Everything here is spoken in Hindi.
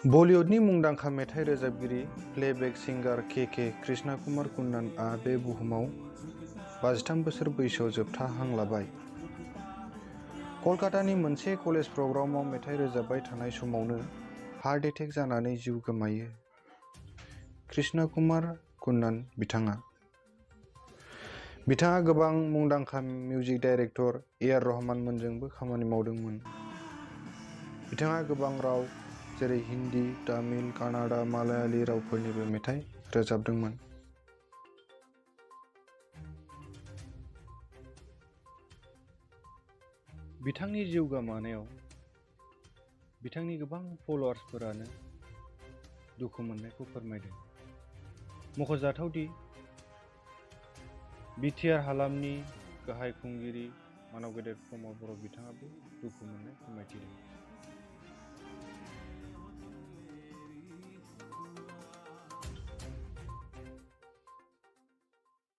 बलिउडनि मुंदांखा मेथाइ रोजाबगिरि प्लेबेक सिंगार के कृष्णा कुमार कुन्नानआ बे बुहुमाव 53 बोसोर बैसोआव जोबथा हां लाबाय। कलकातानि मोनसे कलेज प्रग्रामाव मेथाइ रोजाबबाय थानाय समावनो हार्ट एटेक जानानै जिउ गोमायो। कृष्णा कुमार कुन्नान बिथाङा गोबां मुंदांखा मिउजिक डाइरेक्टर ए.आर. रहमान मोनजोंबो खामानि मावदोंमोन। बिथाङा गोबां राव जेरै हिन्दी, तामिल, कानाडा, मालायाली रावफोरनिबो मेथाइ रोजाबदोंमोन। बिथांनि जिउ गोमानायाव बिथांनि गोबां फलोअर्सफोरानो दुखु मोननायखौ फोरमायदों। मख'जाथाव दि बिटिआर हालामनि गाहाय खुंगिरि मानाव गेदेर प्रमद बर' बिथाङाबो दुखु मोननाय फोरमायथिदों।